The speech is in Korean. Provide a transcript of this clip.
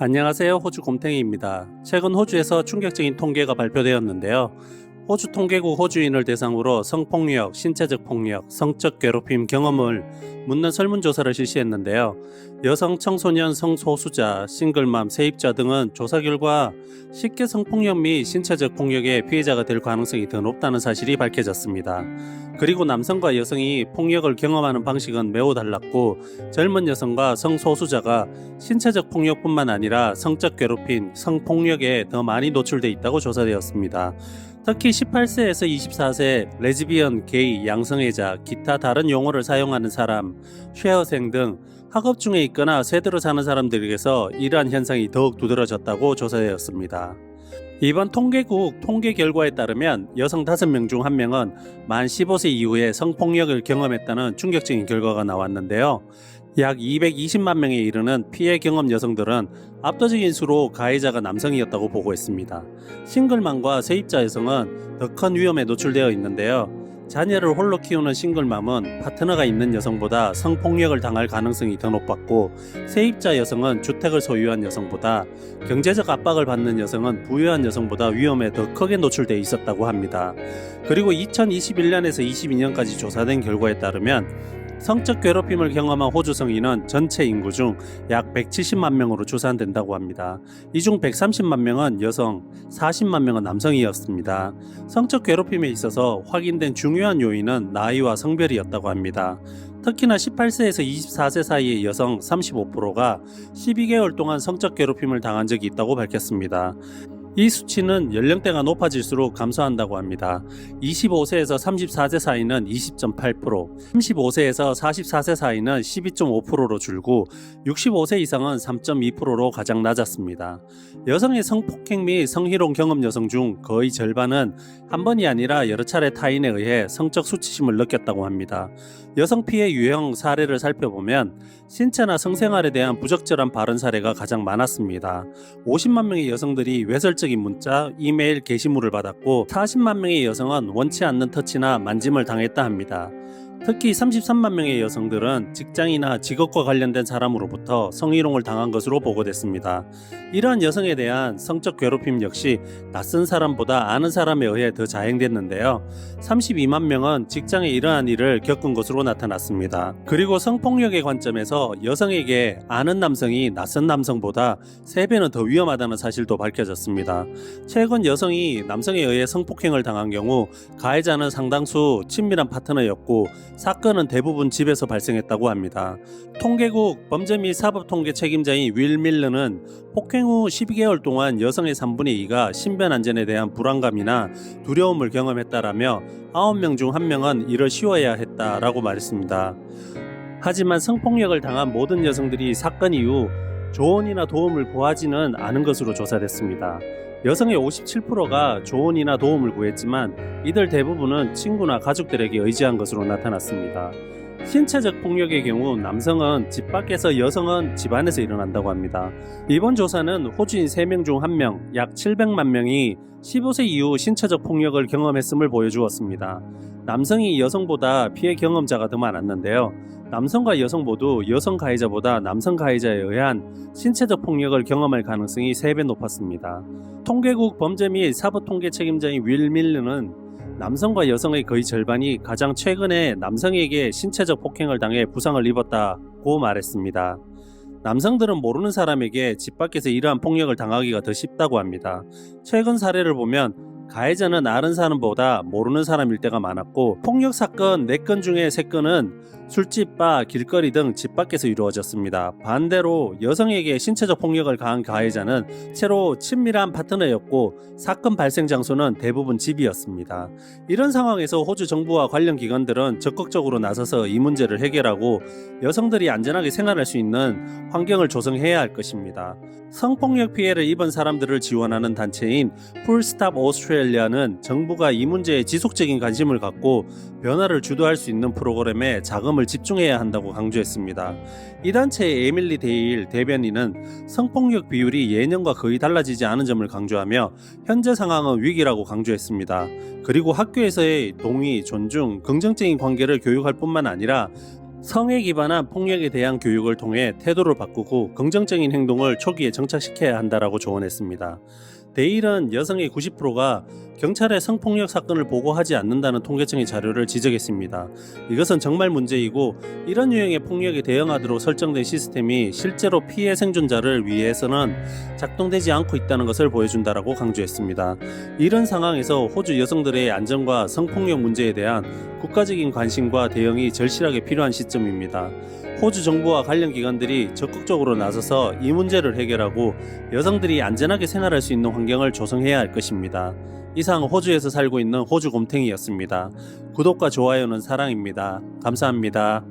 안녕하세요. 호주 곰탱이입니다. 최근 호주에서 충격적인 통계가 발표되었는데요. 호주 통계국 호주인을 대상으로 성폭력, 신체적 폭력, 성적 괴롭힘 경험을 묻는 설문조사를 실시했는데요. 여성, 청소년, 성소수자, 싱글맘, 세입자 등은 조사 결과 쉽게 성폭력 및 신체적 폭력의 피해자가 될 가능성이 더 높다는 사실이 밝혀졌습니다. 그리고 남성과 여성이 폭력을 경험하는 방식은 매우 달랐고, 젊은 여성과 성소수자가 신체적 폭력뿐만 아니라 성적 괴롭힘, 성폭력에 더 많이 노출돼 있다고 조사되었습니다. 특히 18세에서 24세, 레즈비언, 게이, 양성애자, 기타 다른 용어를 사용하는 사람, 쉐어생 등 학업 중에 있거나 세대로 사는 사람들에게서 이러한 현상이 더욱 두드러졌다고 조사되었습니다. 이번 통계국 통계 결과에 따르면 여성 5명 중 1명은 만 15세 이후에 성폭력을 경험했다는 충격적인 결과가 나왔는데요. 약 220만 명에 이르는 피해 경험 여성들은 압도적인 수로 가해자가 남성이었다고 보고했습니다. 싱글맘과 세입자 여성은 더 큰 위험에 노출되어 있는데요. 자녀를 홀로 키우는 싱글맘은 파트너가 있는 여성보다 성폭력을 당할 가능성이 더 높았고, 세입자 여성은 주택을 소유한 여성보다, 경제적 압박을 받는 여성은 부유한 여성보다 위험에 더 크게 노출되어 있었다고 합니다. 그리고 2021년에서 22년까지 조사된 결과에 따르면 성적 괴롭힘을 경험한 호주 성인은 전체 인구 중 약 170만 명으로 추산된다고 합니다. 이 중 130만 명은 여성, 40만 명은 남성이었습니다. 성적 괴롭힘에 있어서 확인된 중요한 요인은 나이와 성별이었다고 합니다. 특히나 18세에서 24세 사이의 여성 35%가 12개월 동안 성적 괴롭힘을 당한 적이 있다고 밝혔습니다. 이 수치는 연령대가 높아질수록 감소한다고 합니다. 25세에서 34세 사이는 20.8%, 35세에서 44세 사이는 12.5%로 줄고 65세 이상은 3.2%로 가장 낮았습니다. 여성의 성폭행 및 성희롱 경험 여성 중 거의 절반은 한 번이 아니라 여러 차례 타인에 의해 성적 수치심을 느꼈다고 합니다. 여성 피해 유형 사례를 살펴보면 신체나 성생활에 대한 부적절한 발언 사례가 가장 많았습니다. 50만 명의 여성들이 외설적인 문자, 이메일 게시물을 받았고 40만 명의 여성은 원치 않는 터치나 만짐을 당했다 합니다. 특히 33만 명의 여성들은 직장이나 직업과 관련된 사람으로부터 성희롱을 당한 것으로 보고됐습니다. 이러한 여성에 대한 성적 괴롭힘 역시 낯선 사람보다 아는 사람에 의해 더 자행됐는데요. 32만 명은 직장에 이러한 일을 겪은 것으로 나타났습니다. 그리고 성폭력의 관점에서 여성에게 아는 남성이 낯선 남성보다 3배는 더 위험하다는 사실도 밝혀졌습니다. 최근 여성이 남성에 의해 성폭행을 당한 경우 가해자는 상당수 친밀한 파트너였고 사건은 대부분 집에서 발생했다고 합니다. 통계국 범죄 및 사법통계 책임자인 윌 밀러는 폭행 후 12개월 동안 여성의 3분의 2가 신변 안전에 대한 불안감이나 두려움을 경험했다라며 9명 중 1명은 이를 쉬워야 했다라고 말했습니다. 하지만 성폭력을 당한 모든 여성들이 사건 이후 조언이나 도움을 구하지는 않은 것으로 조사됐습니다. 여성의 57%가 조언이나 도움을 구했지만 이들 대부분은 친구나 가족들에게 의지한 것으로 나타났습니다. 신체적 폭력의 경우 남성은 집 밖에서, 여성은 집 안에서 일어난다고 합니다. 이번 조사는 호주인 3명 중 1명, 약 700만 명이 15세 이후 신체적 폭력을 경험했음을 보여주었습니다. 남성이 여성보다 피해 경험자가 더 많았는데요. 남성과 여성 모두 여성 가해자보다 남성 가해자에 의한 신체적 폭력을 경험할 가능성이 3배 높았습니다. 통계국 범죄 및 사법통계 책임자인 윌 밀러는 남성과 여성의 거의 절반이 가장 최근에 남성에게 신체적 폭행을 당해 부상을 입었다고 말했습니다. 남성들은 모르는 사람에게 집 밖에서 이러한 폭력을 당하기가 더 쉽다고 합니다. 최근 사례를 보면 가해자는 아는 사람보다 모르는 사람일 때가 많았고, 폭력 사건 4건 중에 3건은 술집, 바, 길거리 등 집 밖에서 이루어졌습니다. 반대로 여성에게 신체적 폭력을 가한 가해자는 채로 친밀한 파트너였고 사건 발생 장소는 대부분 집이었습니다. 이런 상황에서 호주 정부와 관련 기관들은 적극적으로 나서서 이 문제를 해결하고 여성들이 안전하게 생활할 수 있는 환경을 조성해야 할 것입니다. 성폭력 피해를 입은 사람들을 지원하는 단체인 Full Stop Australia는 정부가 이 문제에 지속적인 관심을 갖고 변화를 주도할 수 있는 프로그램에 자금을 집중해야 한다고 강조했습니다. 이 단체의 에밀리 데일 대변인은 성폭력 비율이 예년과 거의 달라지지 않은 점을 강조하며 현재 상황은 위기라고 강조했습니다. 그리고 학교에서의 동의, 존중, 긍정적인 관계를 교육할 뿐만 아니라 성에 기반한 폭력에 대한 교육을 통해 태도를 바꾸고 긍정적인 행동을 초기에 정착시켜야 한다라고 조언했습니다. 데일은 여성의 90%가 경찰에 성폭력 사건을 보고하지 않는다는 통계청의 자료를 지적했습니다. 이것은 정말 문제이고 이런 유형의 폭력에 대응하도록 설정된 시스템이 실제로 피해 생존자를 위해서는 작동되지 않고 있다는 것을 보여준다라고 강조했습니다. 이런 상황에서 호주 여성들의 안전과 성폭력 문제에 대한 국가적인 관심과 대응이 절실하게 필요한 시점입니다. 호주 정부와 관련 기관들이 적극적으로 나서서 이 문제를 해결하고 여성들이 안전하게 생활할 수 있는 환경을 조성해야 할 것입니다. 이상 호주에서 살고 있는 호주 곰탱이였습니다. 구독과 좋아요는 사랑입니다. 감사합니다.